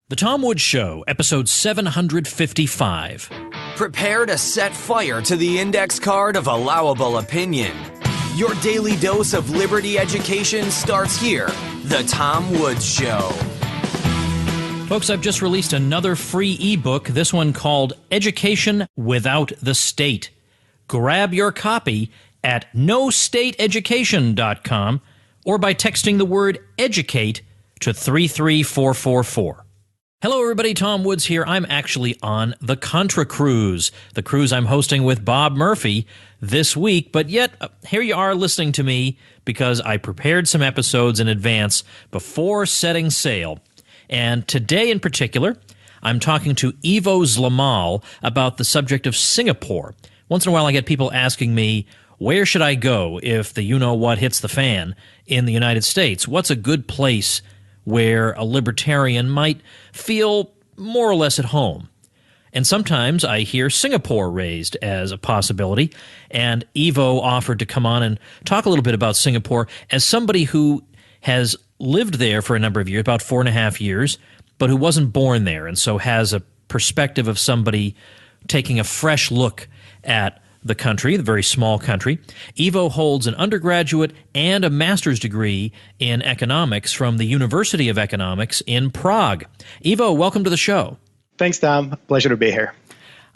The Tom Woods Show, episode 755. Prepare to set fire to the index card of allowable opinion. Your daily dose of liberty education starts here. The Tom Woods Show. Folks, I've just released another free ebook, this one called Education Without the State. Grab your copy at nostateeducation.com or by texting the word EDUCATE to 33444. Hello, everybody. Tom Woods here. I'm actually on the Contra Cruise, the cruise I'm hosting with Bob Murphy this week. But yet, here you are listening to me because I prepared some episodes in advance before setting sail. And today in particular, I'm talking to Ivo Zlamal about the subject of Singapore. Once in a while, I get people asking me, where should I go if the you-know-what hits the fan in the United States? What's a good place where a libertarian might feel more or less at home? And sometimes I hear Singapore raised as a possibility, and Ivo offered to come on and talk a little bit about Singapore as somebody who has lived there for a number of years, about 4.5 years, but who wasn't born there, and so has a perspective of somebody taking a fresh look at the country, the very small country. Ivo holds an undergraduate and a master's degree in economics from the University of Economics in Prague. Ivo, welcome to the show. Thanks, Tom. Pleasure to be here.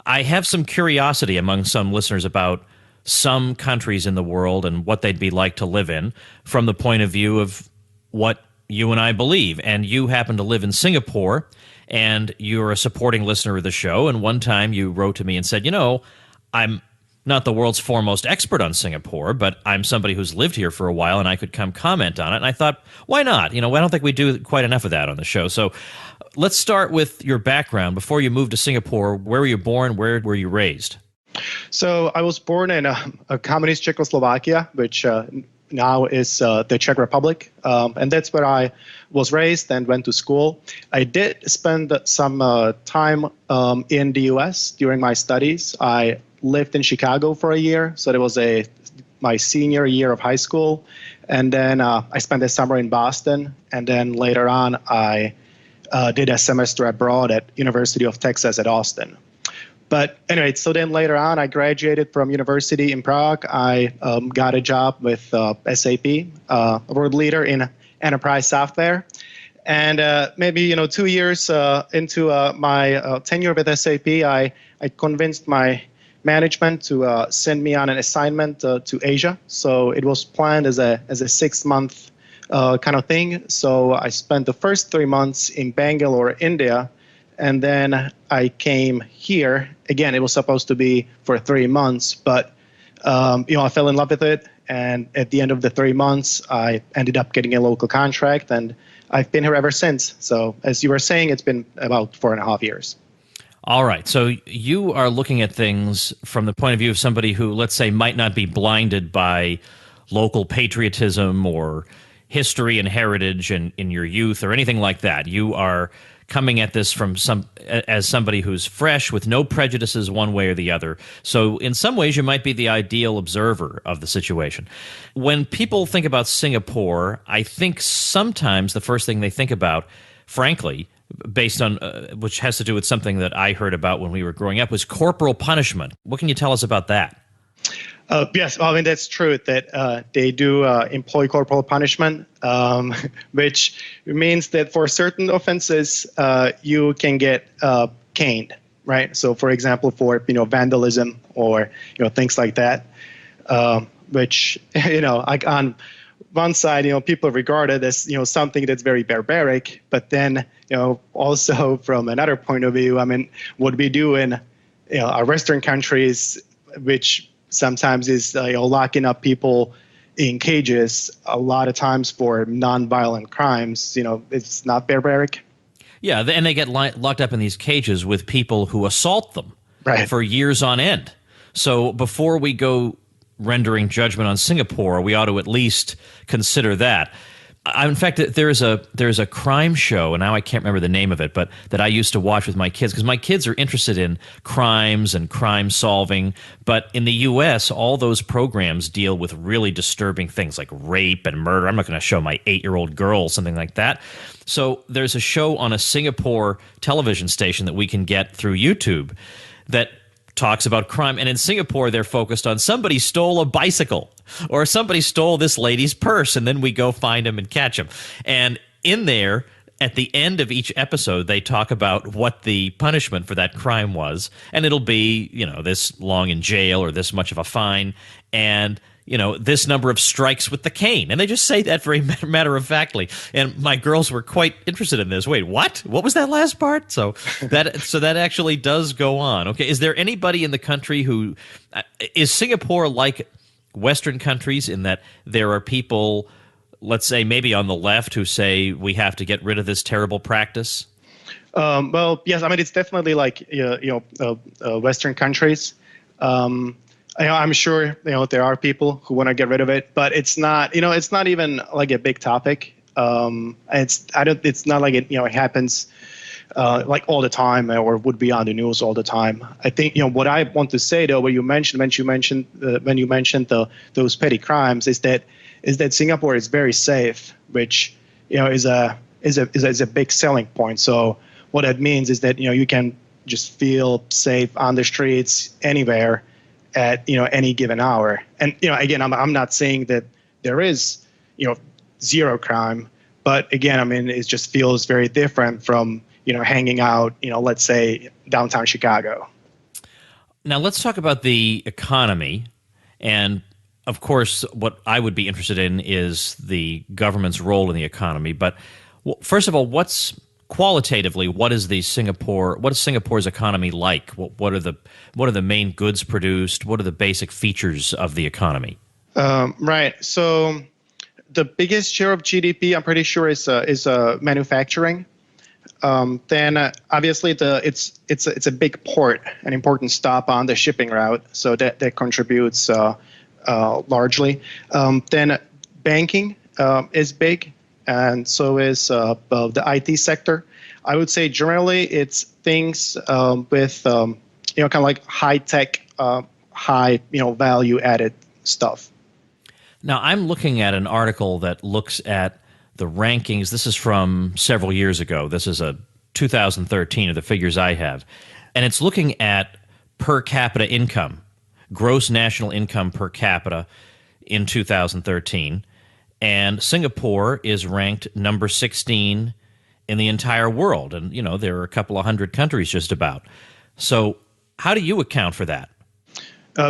I have some curiosity among some listeners about some countries in the world and what they'd be like to live in from the point of view of what you and I believe. And you happen to live in Singapore, and you're a supporting listener of the show. And one time you wrote to me and said, I'm not the world's foremost expert on Singapore, but I'm somebody who's lived here for a while and I could come comment on it. And I thought, why not? I don't think we do quite enough of that on the show. So let's start with your background. Before you moved to Singapore, where were you born? Where were you raised? So I was born in a communist Czechoslovakia, which now is the Czech Republic. And that's where I was raised and went to school. I did spend some time in the U.S. during my studies. I lived in Chicago for a year, so that was my senior year of high school. And then I spent a summer in Boston, and then later on I did a semester abroad at University of Texas at Austin. But anyway, so then later on I graduated from university in Prague. I got a job with SAP, a world leader in enterprise software. And maybe 2 years into my tenure with SAP, I convinced my management to send me on an assignment to Asia. So it was planned as a 6-month kind of thing. So I spent the first 3 months in Bangalore, India, and then I came here. Again, it was supposed to be for 3 months, but I fell in love with it. And at the end of the 3 months, I ended up getting a local contract, and I've been here ever since. So as you were saying, it's been about 4.5 years. All right. So you are looking at things from the point of view of somebody who, let's say, might not be blinded by local patriotism or history and heritage in your youth or anything like that. You are coming at this as somebody who's fresh with no prejudices one way or the other. So in some ways, you might be the ideal observer of the situation. When people think about Singapore, I think sometimes the first thing they think about, frankly, based on which has to do with something that I heard about when we were growing up, was corporal punishment. What can you tell us about that? Yes, well, I mean, that's true that they do employ corporal punishment, which means that for certain offenses, you can get caned, right? So, for example, for vandalism or things like that, which like on one side, people regard it as something that's very barbaric, but then also from another point of view, I mean, what we do in our Western countries, which sometimes is locking up people in cages, a lot of times for non-violent crimes, it's not barbaric. Yeah, and they get locked up in these cages with people who assault them for years on end. So before we go rendering judgment on Singapore, we ought to at least consider that. In fact, there's a crime show, and now I can't remember the name of it, but that I used to watch with my kids because my kids are interested in crimes and crime solving. But in the U.S., all those programs deal with really disturbing things like rape and murder. I'm not going to show my 8-year-old girl something like that. So there's a show on a Singapore television station that we can get through YouTube that talks about crime. And in Singapore, they're focused on somebody stole a bicycle or somebody stole this lady's purse, and then we go find him and catch him. And in there, at the end of each episode, they talk about what the punishment for that crime was. And it'll be, this long in jail or this much of a fine and, this number of strikes with the cane. And they just say that very matter-of-factly. And my girls were quite interested in this. Wait, what? What was that last part? So that actually does go on. Okay, is there anybody in the country who is Singapore like Western countries in that there are people, let's say maybe on the left, who say we have to get rid of this terrible practice? Well, yes. I mean, it's definitely like Western countries. I'm sure there are people who want to get rid of it, but it's not it's not even like a big topic. It's not like it it happens like all the time or would be on the news all the time. I think what I want to say though, when you mentioned those petty crimes, is that Singapore is very safe, which is a big selling point. So what that means is that you can just feel safe on the streets anywhere at any given hour. And again, I'm not saying that there is zero crime, but again, I mean, it just feels very different from hanging out let's say downtown Chicago. Now let's talk about the economy, and of course what I would be interested in is the government's role in the economy. But first of all, qualitatively, what is Singapore's economy like? What are the main goods produced? What are the basic features of the economy? Right. So the biggest share of GDP, I'm pretty sure, is manufacturing. Then obviously it's a big port, an important stop on the shipping route, so that contributes largely. Then banking is big. And so is the IT sector. I would say generally it's things with kind of like high tech, high value added stuff. Now I'm looking at an article that looks at the rankings. This is from several years ago. This is a 2013 of the figures I have, and it's looking at per capita income, gross national income per capita in 2013. And Singapore is ranked number 16 in the entire world. And, there are a couple of hundred countries just about. So how do you account for that?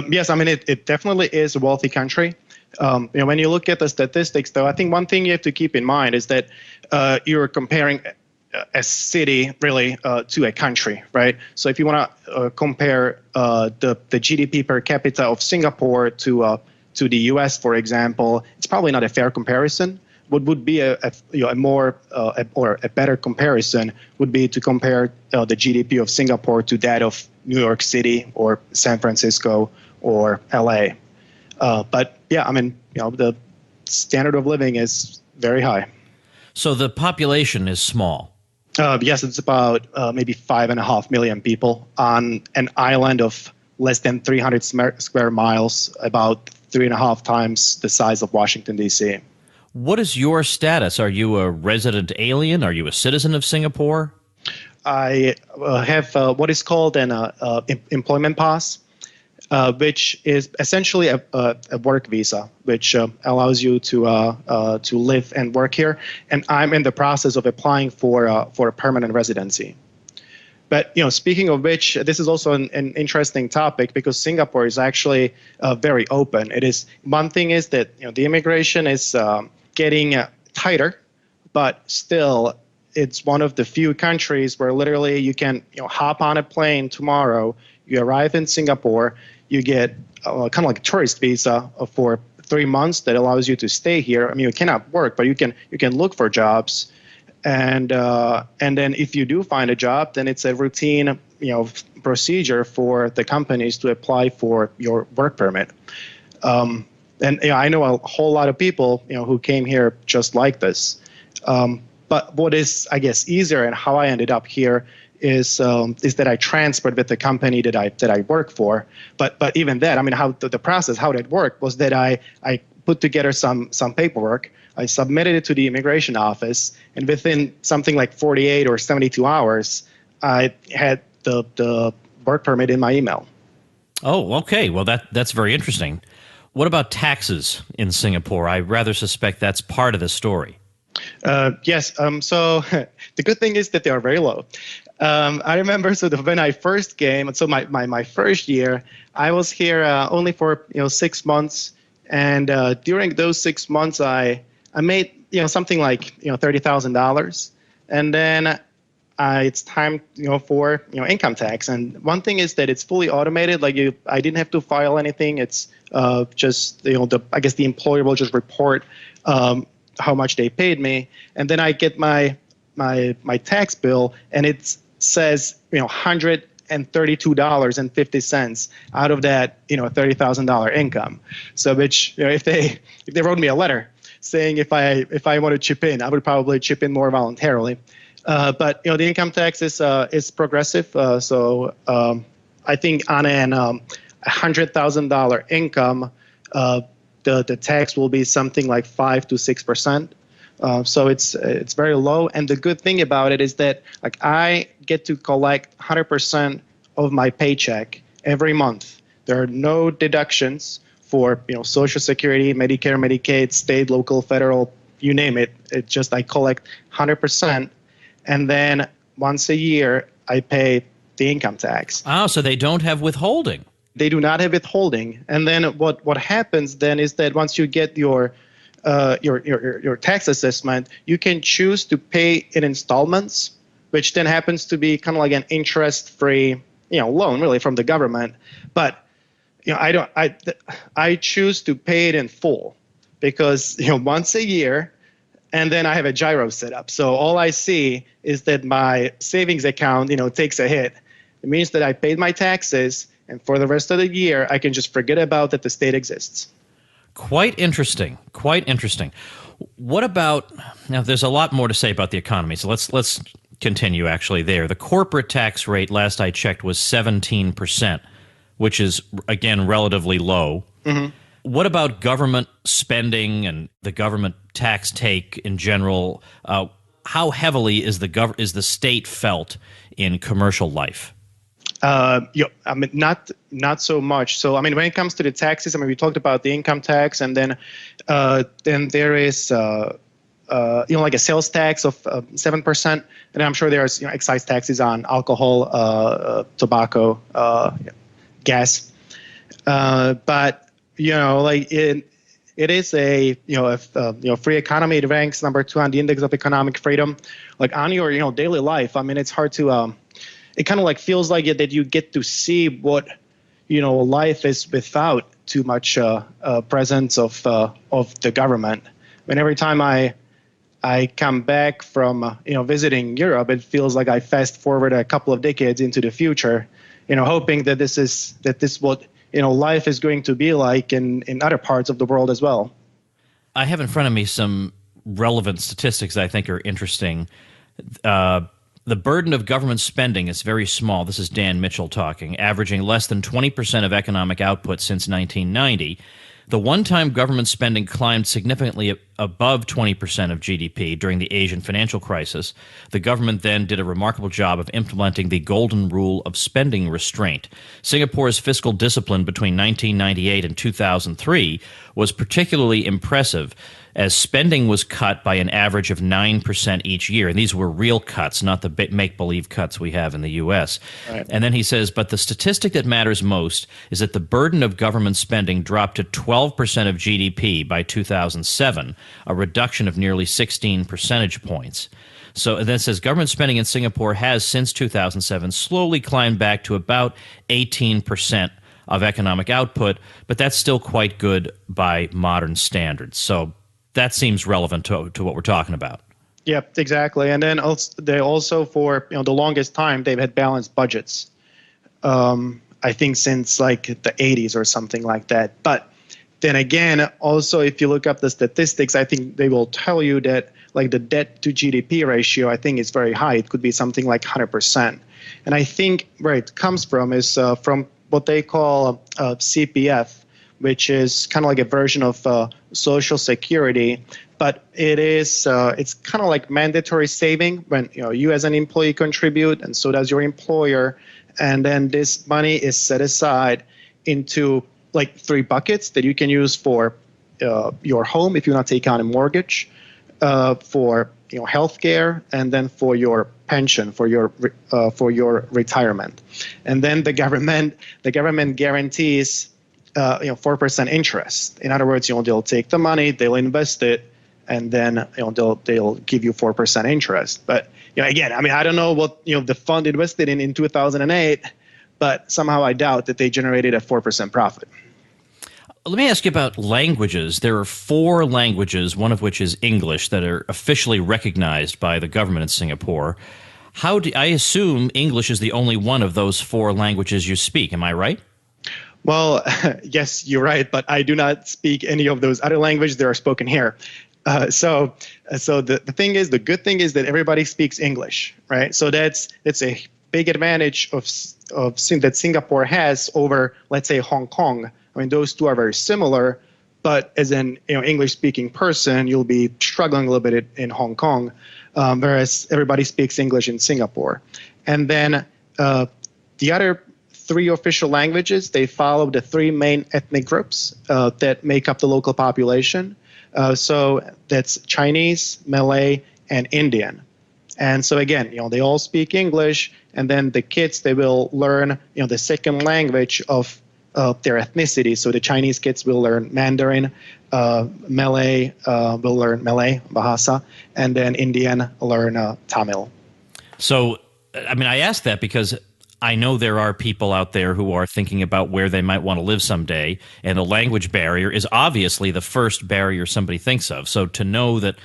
Yes, I mean, it definitely is a wealthy country. When you look at the statistics, though, I think one thing you have to keep in mind is that you're comparing a city really to a country, right? So if you want to compare the GDP per capita of Singapore to the U.S., for example, it's probably not a fair comparison. What would be a better comparison would be to compare the GDP of Singapore to that of New York City or San Francisco or L.A. But yeah, I mean, the standard of living is very high. So the population is small. Yes, it's about maybe 5.5 million people on an island of less than 300 square miles, about 3.5 times the size of Washington, D.C. What is your status? Are you a resident alien? Are you a citizen of Singapore? I have what is called an employment pass, which is essentially a work visa, which allows you to live and work here. And I'm in the process of applying for a permanent residency. But speaking of which, this is also an interesting topic because Singapore is actually very open. It is one thing is that the immigration is getting tighter, but still it's one of the few countries where literally you can hop on a plane tomorrow, you arrive in Singapore, you get kind of like a tourist visa for 3 months that allows you to stay here. I mean, you cannot work, but you can look for jobs. And then if you do find a job, then it's a routine, procedure for the companies to apply for your work permit. And I know a whole lot of people who came here just like this. But what is, I guess, easier and how I ended up here is that I transferred with the company that I work for. But even that, I mean, how the process, how that worked was that I put together some paperwork. I submitted it to the immigration office, and within something like 48 or 72 hours, I had the work permit in my email. Oh, okay. Well, that's very interesting. What about taxes in Singapore? I rather suspect that's part of the story. Yes. So the good thing is that they are very low. I remember when I first came, so my first year, I was here only for 6 months, and during those 6 months, I made something like $30,000, and then it's time for income tax. And one thing is that it's fully automated. Like I didn't have to file anything. It's just I guess the employer will just report how much they paid me, and then I get my tax bill, and it says $132.50 out of that $30,000 income. So which if they wrote me a letter saying if I want to chip in, I would probably chip in more voluntarily. But the income tax is progressive. So I think on an $100,000 income, the tax will be something like 5 to 6%. So it's very low. And the good thing about it is that like I get to collect 100% of my paycheck every month. There are no deductions for Social Security, Medicare, Medicaid, state, local, federal, you name it. It's just I collect 100%, and then once a year I pay the income tax. Oh, so they don't have withholding. They do not have withholding. And then what happens then is that once you get your tax assessment, you can choose to pay in installments, which then happens to be kind of like an interest-free loan really from the government. But I choose to pay it in full because once a year, and then I have a gyro set up. So all I see is that my savings account takes a hit. It means that I paid my taxes, and for the rest of the year, I can just forget about that the state exists. Quite interesting. Quite interesting. What about now? There's a lot more to say about the economy, so let's continue. Actually, there, the corporate tax rate last I checked was 17%, which is again relatively low. Mm-hmm. What about government spending and the government tax take in general? How heavily is the state felt in commercial life? I mean, not so much. So, I mean, when it comes to the taxes, I mean, we talked about the income tax, and then there is, like a sales tax of 7%, and I'm sure there's excise taxes on alcohol, tobacco, gas, but like it is a free economy. It ranks number 2 on the index of economic freedom. Like on your daily life, I mean, it's hard to it kind of like feels like that you get to see what life is without too much presence of the government. I mean, every time I come back from visiting Europe, it feels like I fast forward a couple of decades into the future, hoping that this is what life is going to be like in other parts of the world as well. I have in front of me some relevant statistics that I think are interesting. The burden of government spending is very small. This is Dan Mitchell talking, averaging less than 20% of economic output since 1990. The one-time government spending climbed significantly above 20% of GDP during the Asian financial crisis. The government then did a remarkable job of implementing the golden rule of spending restraint. Singapore's fiscal discipline between 1998 and 2003 was particularly impressive, as spending was cut by an average of 9% each year. And these were real cuts, not the make-believe cuts we have in the U.S. Right. And then he says, but the statistic that matters most is that the burden of government spending dropped to 12% of GDP by 2007, a reduction of nearly 16 percentage points. So and then it says government spending in Singapore has, since 2007, slowly climbed back to about 18% of economic output, but that's still quite good by modern standards. So that seems relevant to what we're talking about. Yeah, exactly. And then they also for the longest time they've had balanced budgets. I think since like the 80s or something like that. But Then again, also, if you look up the statistics, I think they will tell you that like the debt to GDP ratio, I think is very high. It could be something like 100%. And I think where it comes from is from what they call CPF, which is kind of like a version of Social Security, but it's kind of like mandatory saving when you as an employee contribute, and so does your employer, and then this money is set aside into like 3 buckets that you can use for your home if you want to take on a mortgage, for healthcare, and then for your pension, for your retirement. And then the government guarantees 4% interest. In other words, they'll take the money, they'll invest it, and then they'll give you 4% interest. But again, I mean, I don't know what the fund invested in 2008, but somehow I doubt that they generated a 4% profit. Let me ask you about languages. There are 4 languages, one of which is English, that are officially recognized by the government in Singapore. I assume English is the only one of those 4 languages you speak. Am I right? Well, yes, you're right, but I do not speak any of those other languages that are spoken here. So the thing is, the good thing is that everybody speaks English, right? So that's a big advantage that Singapore has over, let's say, Hong Kong. I mean, those two are very similar, but as an English-speaking person, you'll be struggling a little bit in Hong Kong, whereas everybody speaks English in Singapore. And then the other 3 official languages, they follow the 3 main ethnic groups that make up the local population. So that's Chinese, Malay, and Indian. And so again, they all speak English, and then the kids, they will learn the second language of their ethnicity. So the Chinese kids will learn Mandarin, Malay will learn Malay, Bahasa, and then Indian learn Tamil. So, I mean, I ask that because I know there are people out there who are thinking about where they might want to live someday, and the language barrier is obviously the first barrier somebody thinks of. So to know that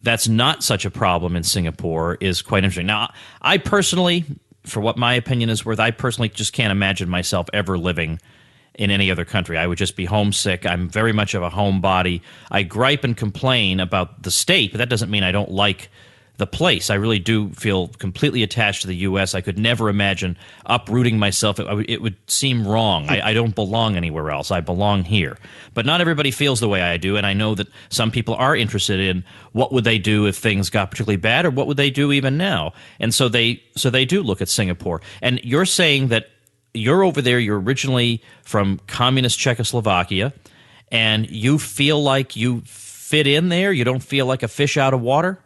that's not such a problem in Singapore is quite interesting. Now, I personally, for what my opinion is worth, I personally just can't imagine myself ever living in any other country. I would just be homesick. I'm very much of a homebody. I gripe and complain about the state, but that doesn't mean I don't like the place. I really do feel completely attached to the U.S. I could never imagine uprooting myself. It would seem wrong. I don't belong anywhere else. I belong here. But not everybody feels the way I do, and I know that some people are interested in what would they do if things got particularly bad, or what would they do even now. And so they do look at Singapore. And you're saying that you're over there, you're originally from communist Czechoslovakia, and you feel like you fit in there? You don't feel like a fish out of water?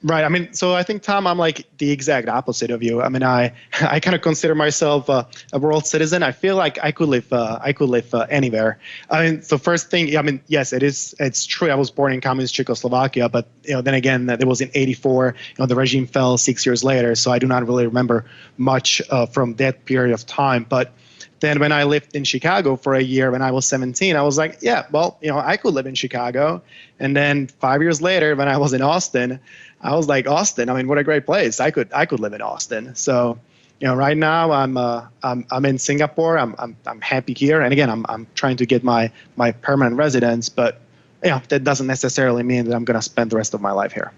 Right. I mean, so I think, Tom, I'm like the exact opposite of you. I mean, I kind of consider myself a world citizen. I feel like I could live anywhere. I mean, the first thing, I mean, yes, it's true. I was born in communist Czechoslovakia, but then again, it was in '84. The regime fell 6 years later, so I do not really remember much from that period of time. But then when I lived in Chicago for a year when I was 17, I was like, yeah, well, I could live in Chicago. And then 5 years later, when I was in Austin, I was like, Austin, I mean, what a great place. I could live in Austin. So, right now I'm in Singapore. I'm happy here. And again, I'm trying to get my permanent residence, but that doesn't necessarily mean that I'm going to spend the rest of my life here.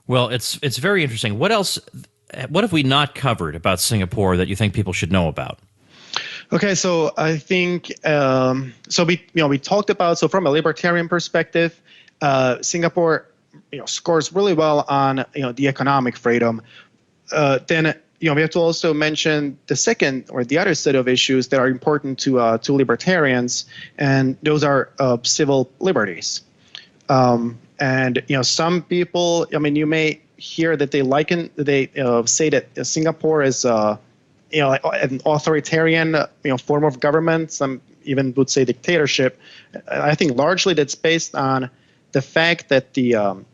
Well, it's very interesting. What have we not covered about Singapore that you think people should know about? Okay, so I think we talked about, so from a libertarian perspective, Singapore scores really well on the economic freedom. Then we have to also mention the second or the other set of issues that are important to libertarians, and those are civil liberties. And some people, I mean, you may hear that they say that Singapore is an authoritarian form of government. Some even would say dictatorship. I think largely that's based on the fact that the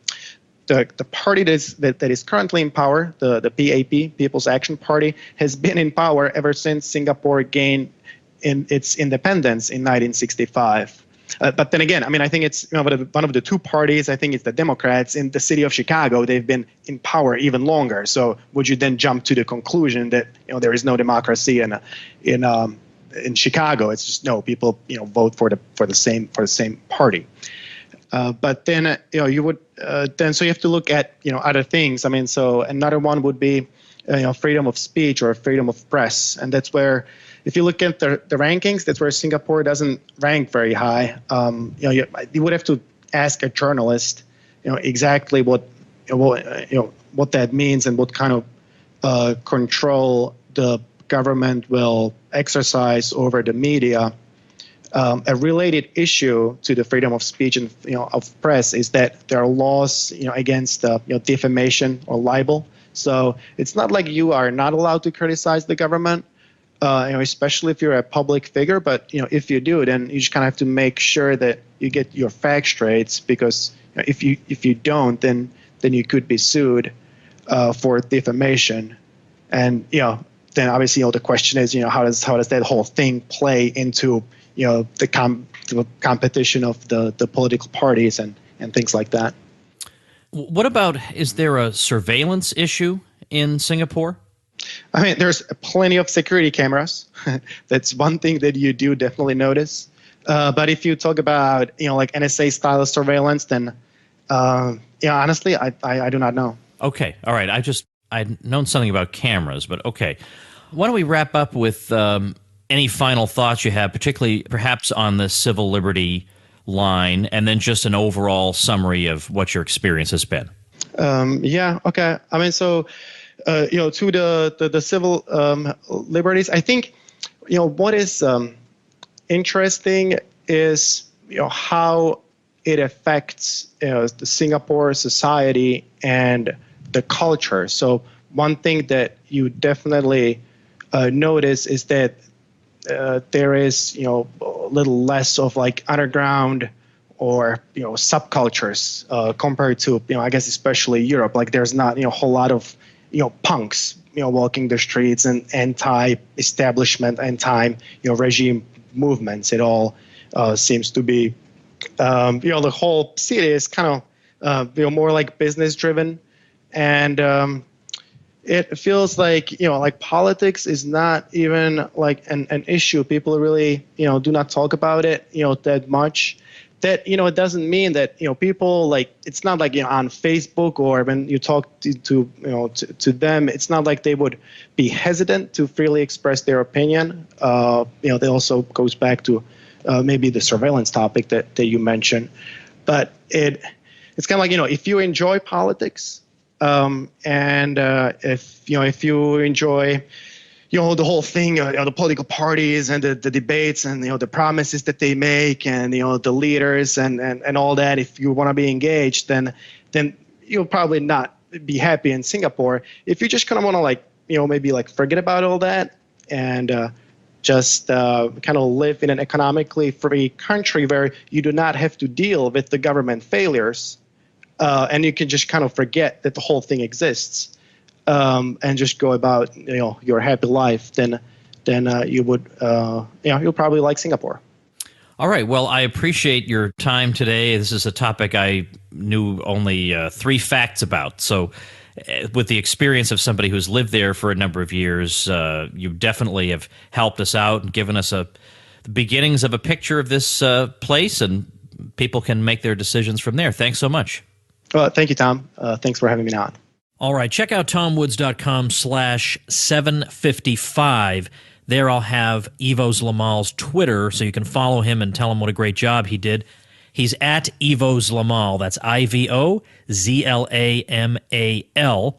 party that is currently in power, the PAP, People's Action Party, has been in power ever since Singapore gained its independence in 1965. But then again, I mean, I think it's one of the two parties. I think it's the Democrats in the city of Chicago. They've been in power even longer. So would you then jump to the conclusion that there is no democracy in in Chicago, it's just no, people vote for the same party. But then you would so you have to look at other things. I mean, so another one would be freedom of speech or freedom of press, and that's where, if you look at the rankings, that's where Singapore doesn't rank very high. You would have to ask a journalist exactly what that means and what kind of control the government will exercise over the media. A related issue to the freedom of speech and of press is that there are laws against defamation or libel. So it's not like you are not allowed to criticize the government, especially if you're a public figure. But if you do, then you just kind of have to make sure that you get your facts straight, because if you don't, then you could be sued for defamation. And then obviously the question is how does that whole thing play into the competition of the political parties and things like that. What about, is there a surveillance issue in Singapore? I mean, there's plenty of security cameras. That's one thing that you do definitely notice. But if you talk about like NSA style of surveillance, then honestly, I do not know. Okay, all right. I'd known something about cameras, but okay. Why don't we wrap up with any final thoughts you have, particularly perhaps on the civil liberty line, and then just an overall summary of what your experience has been. Yeah, okay. I mean, so, to the civil liberties, I think, what is interesting is, how it affects the Singapore society and the culture. So one thing that you definitely notice is that there is a little less of like underground or subcultures compared to I guess especially Europe. Like there's not a whole lot of punks walking the streets and anti-establishment, anti-regime movements. It all seems to be the whole city is kind of more like business driven, and it feels like like politics is not even like an issue. People really do not talk about it that much. That it doesn't mean that people, like, it's not like on Facebook or when you talk to them, it's not like they would be hesitant to freely express their opinion. That also goes back to maybe the surveillance topic that you mentioned. But it's kind of like if you enjoy politics. And if you enjoy the whole thing, the political parties and the debates and the promises that they make and the leaders and all that, if you want to be engaged, then you'll probably not be happy in Singapore. If you just kind of want to maybe forget about all that and just kind of live in an economically free country where you do not have to deal with the government failures. And you can just kind of forget that the whole thing exists, and just go about your happy life. Then you would you'll probably like Singapore. All right. Well, I appreciate your time today. This is a topic I knew only 3 facts about. So, with the experience of somebody who's lived there for a number of years, you definitely have helped us out and given us the beginnings of a picture of this place, and people can make their decisions from there. Thanks so much. Well, thank you, Tom. Thanks for having me on. All right. Check out tomwoods.com/755. There I'll have Ivo Zlamal's Twitter, so you can follow him and tell him what a great job he did. He's at Ivo Zlamal. That's IVOZLAMAL.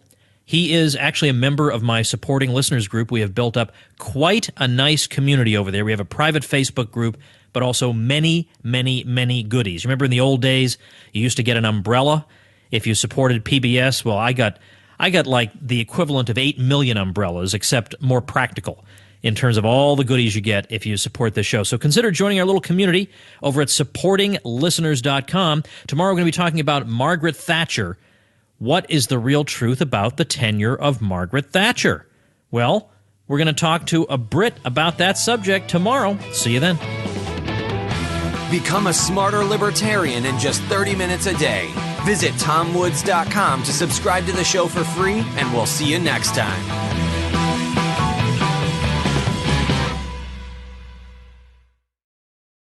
He is actually a member of my supporting listeners group. We have built up quite a nice community over there. We have a private Facebook group, but also many, many, many goodies. Remember in the old days, you used to get an umbrella if you supported PBS? Well, I got like the equivalent of 8 million umbrellas, except more practical in terms of all the goodies you get if you support this show. So consider joining our little community over at supportinglisteners.com. Tomorrow we're going to be talking about Margaret Thatcher. What is the real truth about the tenure of Margaret Thatcher? Well, we're going to talk to a Brit about that subject tomorrow. See you then. Become a smarter libertarian in just 30 minutes a day. Visit TomWoods.com to subscribe to the show for free, and we'll see you next time.